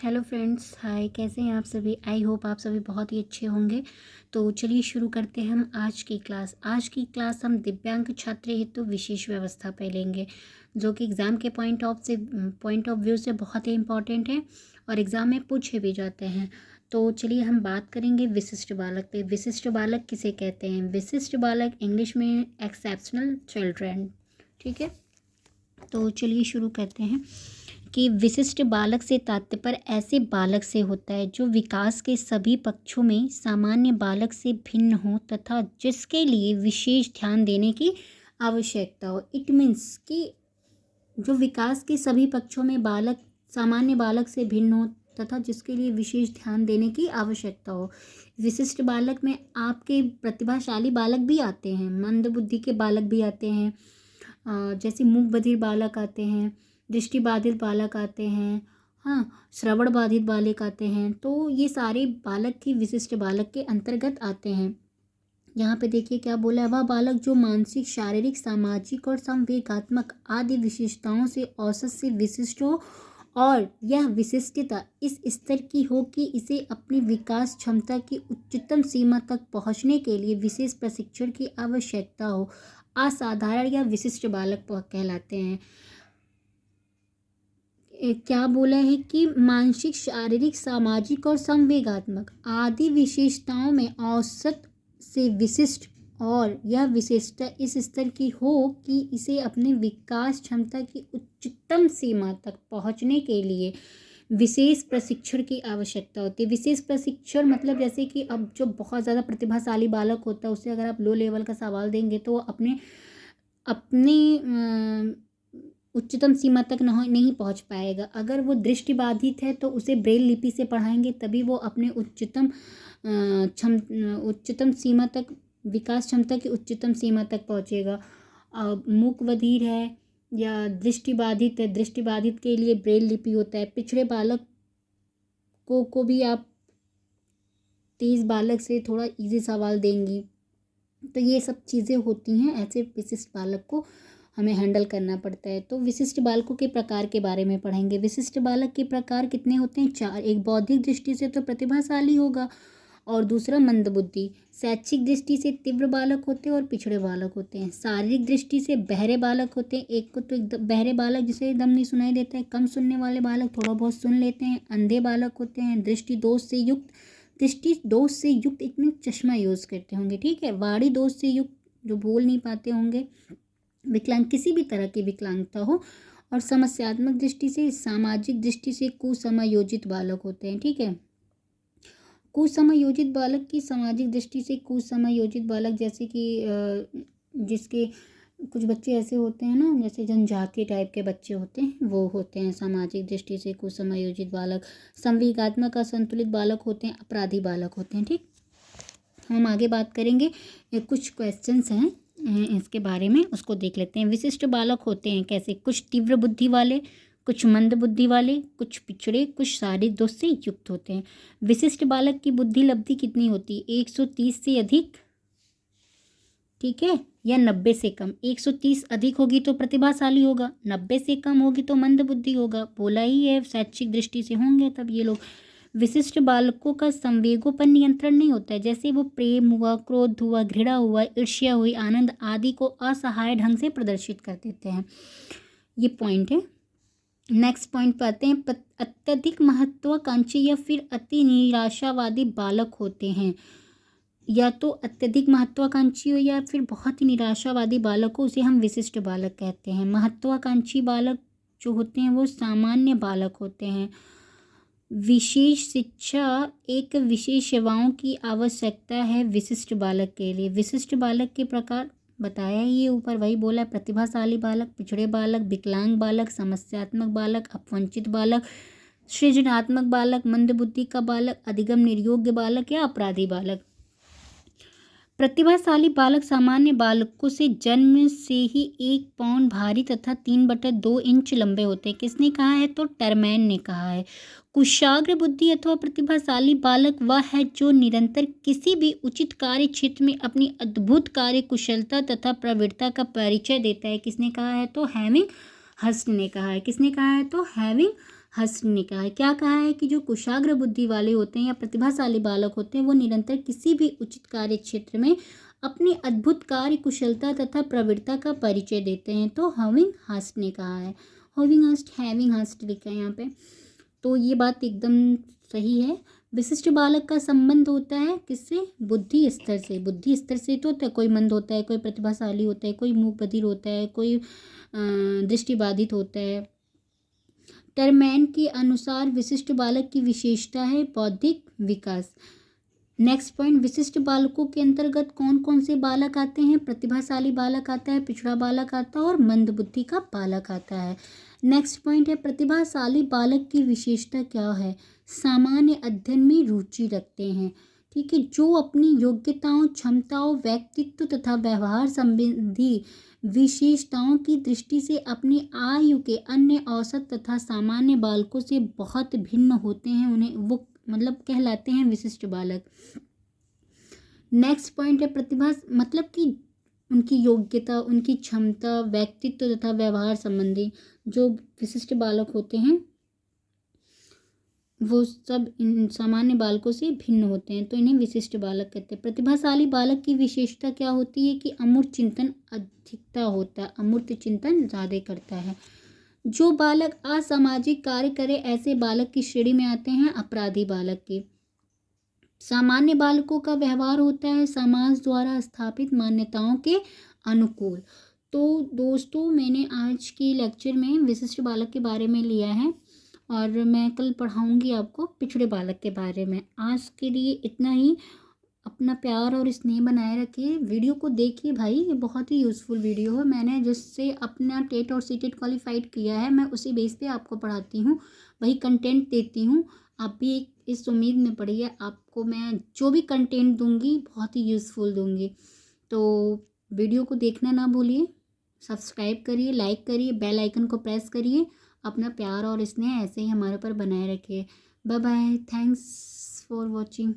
Hello friends, हाय। कैसे हैं आप सभी? आई होप आप सभी बहुत ही अच्छे होंगे। तो चलिए शुरू करते हैं हम आज की क्लास। आज की क्लास हम दिव्यांग छात्र हेतु विशेष व्यवस्था पे लेंगे, जो कि एग्ज़ाम के पॉइंट ऑफ व्यू से बहुत ही इम्पॉर्टेंट है और एग्ज़ाम में पूछे भी जाते हैं। तो चलिए हम बात करेंगे विशिष्ट बालक पे। विशिष्ट बालक किसे कहते हैं? विशिष्ट बालक इंग्लिश में एक्सेप्शनल चिल्ड्रन। ठीक है, तो चलिए शुरू करते हैं कि विशिष्ट बालक से तात्पर्य ऐसे बालक से होता है जो विकास के सभी पक्षों में सामान्य बालक से भिन्न हो तथा जिसके लिए विशेष ध्यान देने की आवश्यकता हो। इट मीन्स कि जो विकास के सभी पक्षों में बालक सामान्य बालक से भिन्न हो तथा जिसके लिए विशेष ध्यान देने की आवश्यकता हो। विशिष्ट बालक में आपके प्रतिभाशाली बालक भी आते हैं, मंद बुद्धि के बालक भी आते हैं, जैसे मूक बधिर बालक आते हैं, दृष्टिबाधित बालक आते हैं, हाँ, श्रवण बाधित बालक आते हैं। तो ये सारे बालक की विशिष्ट बालक के अंतर्गत आते हैं। यहाँ पे देखिए क्या बोला है, वह बालक जो मानसिक, शारीरिक, सामाजिक और संवेगात्मक आदि विशेषताओं से औसत से विशिष्ट हो और यह विशिष्टता इस स्तर की हो कि इसे अपनी विकास क्षमता की उच्चतम सीमा तक पहुँचने के लिए विशेष प्रशिक्षण की आवश्यकता हो, असाधारण या विशिष्ट बालक कहलाते हैं। क्या बोला है कि मानसिक, शारीरिक, सामाजिक और संवेगात्मक आदि विशेषताओं में औसत से विशिष्ट और यह विशेषता इस स्तर की हो कि इसे अपने विकास क्षमता की उच्चतम सीमा तक पहुंचने के लिए विशेष प्रशिक्षण की आवश्यकता होती है। विशेष प्रशिक्षण मतलब जैसे कि अब जो बहुत ज़्यादा प्रतिभाशाली बालक होता है उससे अगर आप लो लेवल का सवाल देंगे तो अपने अपने उच्चतम सीमा तक नहीं पहुंच पाएगा। अगर वो दृष्टिबाधित है तो उसे ब्रेल लिपि से पढ़ाएंगे तभी वो अपने उच्चतम सीमा तक, विकास क्षमता की उच्चतम सीमा तक पहुंचेगा। मूक बधिर है या दृष्टिबाधित है, दृष्टिबाधित के लिए ब्रेल लिपि होता है। पिछड़े बालक को भी आप तेज बालक से थोड़ा इजी सवाल देंगी। तो ये सब चीज़ें होती हैं, ऐसे विशिष्ट बालक को हमें हैंडल करना पड़ता है। तो विशिष्ट बालकों के प्रकार के बारे में पढ़ेंगे। विशिष्ट बालक के प्रकार कितने होते हैं? 4। एक बौद्धिक दृष्टि से तो प्रतिभाशाली होगा और दूसरा मंदबुद्धि। शैक्षिक दृष्टि से तीव्र बालक होते हैं और पिछड़े बालक होते हैं। शारीरिक दृष्टि से बहरे बालक होते हैं। एक को तो एकदम बहरे बालक जिसे एकदम नहीं सुनाई देता है, कम सुनने वाले बालक थोड़ा बहुत सुन लेते हैं। अंधे बालक होते हैं। दृष्टि दोष से युक्त इतने चश्मा यूज़ करते होंगे, ठीक है। वाणी दोष से युक्त जो बोल नहीं पाते होंगे, विकलांग, किसी भी तरह की विकलांगता हो। और समस्यात्मक दृष्टि से, सामाजिक दृष्टि से कुसमयोजित बालक होते हैं, ठीक है। कुसमयोजित बालक की सामाजिक दृष्टि से कुसमयोजित बालक जैसे कि जिसके कुछ बच्चे ऐसे होते हैं ना, जैसे जनजातीय टाइप के बच्चे होते हैं, वो होते हैं सामाजिक दृष्टि से कुसमयोजित बालक। संवेगात्मक असंतुलित बालक होते हैं, अपराधी बालक होते हैं, ठीक। हम आगे बात करेंगे, कुछ क्वेश्चंस हैं इसके बारे में, उसको देख लेते हैं। विशिष्ट बालक होते हैं कैसे? कुछ तीव्र बुद्धि वाले, कुछ मंद बुद्धि वाले, कुछ पिछड़े, कुछ शारीरिक दोष से युक्त होते हैं। विशिष्ट बालक की बुद्धि लब्धि कितनी होती है? 130 से अधिक, ठीक है, या 90 से कम। 130 अधिक होगी तो प्रतिभाशाली होगा, 90 से कम होगी तो मंद बुद्धि होगा। बोला ही है शैक्षिक दृष्टि से होंगे तब ये लोग। विशिष्ट बालकों का संवेगों पर नियंत्रण नहीं होता है, जैसे वो प्रेम हुआ, क्रोध हुआ, घृणा हुआ, ईर्ष्या हुई, आनंद आदि को असहाय ढंग से प्रदर्शित कर देते हैं। ये पॉइंट है। नेक्स्ट पॉइंट पर आते हैं। अत्यधिक महत्वाकांक्षी या फिर अति निराशावादी बालक होते हैं। या तो अत्यधिक महत्वाकांक्षी हो या फिर बहुत ही निराशावादी बालक हो, उसे हम विशिष्ट बालक कहते हैं। महत्वाकांक्षी बालक जो होते हैं वो सामान्य बालक होते हैं। विशेष शिक्षा एक विशेष सेवाओं की आवश्यकता है विशिष्ट बालक के लिए। विशिष्ट बालक के प्रकार बताया ही है ऊपर, वही बोला है। प्रतिभाशाली बालक, पिछड़े बालक, विकलांग बालक, समस्यात्मक बालक, अपवंचित बालक, सृजनात्मक बालक, मंदबुद्धि का बालक, अधिगम निर्योग्य बालक या अपराधी बालक। प्रतिभाशाली बालक सामान्य बालकों से जन्म से ही 1 पाउंड भारी तथा 3/2 इंच लंबे होते हैं। किसने कहा है? तो टरमैन ने कहा है। कुशाग्र बुद्धि अथवा प्रतिभाशाली बालक वह है जो निरंतर किसी भी उचित कार्य क्षेत्र में अपनी अद्भुत कार्य कुशलता तथा प्रवृत्ता का परिचय देता है। किसने कहा है? तो हैविंग हर्स्ट ने कहा है। किसने कहा है? तो हैविंग हस्ट ने कहा है। क्या कहा है कि जो कुशाग्र बुद्धि वाले होते हैं या प्रतिभाशाली बालक होते हैं वो निरंतर किसी भी उचित कार्य क्षेत्र में अपनी अद्भुत कार्य कुशलता तथा प्रवृत्ता का परिचय देते हैं। तो हविंग हस्ट ने कहा है, हैविंग हस्ट लिखा है यहाँ पे। तो ये बात एकदम सही है। विशिष्ट बालक का संबंध होता है किससे? बुद्धि स्तर से। बुद्धि स्तर से तो होता है, कोई मंद होता है, कोई प्रतिभाशाली होता है, कोई मूक बधिर होता है, कोई दृष्टिबाधित होता है। टर्मैन के अनुसार विशिष्ट बालक की विशेषता है बौद्धिक विकास। नेक्स्ट पॉइंट, विशिष्ट बालकों के अंतर्गत कौन कौन से बालक आते हैं? प्रतिभाशाली बालक आता है, पिछड़ा बालक आता है और मंद बुद्धि का बालक आता है। नेक्स्ट पॉइंट है प्रतिभाशाली बालक की विशेषता क्या है? सामान्य अध्ययन में रुचि रखते हैं। ठीक है, जो अपनी योग्यताओं, क्षमताओं, व्यक्तित्व तथा व्यवहार संबंधी विशेषताओं की दृष्टि से अपनी आयु के अन्य औसत तथा सामान्य बालकों से बहुत भिन्न होते हैं, उन्हें वो मतलब कहलाते हैं विशिष्ट बालक। नेक्स्ट पॉइंट है प्रतिभा मतलब कि उनकी योग्यता, उनकी क्षमता, व्यक्तित्व तथा व्यवहार संबंधी जो विशिष्ट बालक होते हैं वो सब इन सामान्य बालकों से भिन्न होते हैं, तो इन्हें विशिष्ट बालक कहते हैं। प्रतिभाशाली बालक की विशेषता क्या होती है कि अमूर्त चिंतन अधिकता होता है, अमूर्त चिंतन ज़्यादा करता है। जो बालक असामाजिक कार्य करे ऐसे बालक की श्रेणी में आते हैं अपराधी बालक के। सामान्य बालकों का व्यवहार होता है समाज द्वारा स्थापित मान्यताओं के अनुकूल। तो दोस्तों मैंने आज की लेक्चर में विशिष्ट बालक के बारे में लिया है और मैं कल पढ़ाऊंगी आपको पिछड़े बालक के बारे में। आज के लिए इतना ही। अपना प्यार और स्नेह बनाए रखिए। वीडियो को देखिए भाई, ये बहुत ही यूज़फुल वीडियो है। मैंने जिससे अपना टेट और सीटेट क्वालिफाइड किया है मैं उसी बेस पे आपको पढ़ाती हूँ, वही कंटेंट देती हूँ। आप भी इस उम्मीद में पढ़िए, आपको मैं जो भी कंटेंट दूंगी बहुत ही यूज़फुल दूंगी। तो वीडियो को देखना ना भूलिए, सब्सक्राइब करिए, लाइक करिए, बेल आइकन को प्रेस करिए। अपना प्यार और स्नेह ऐसे ही हमारे पर बनाए रखिए। Bye bye, thanks for watching.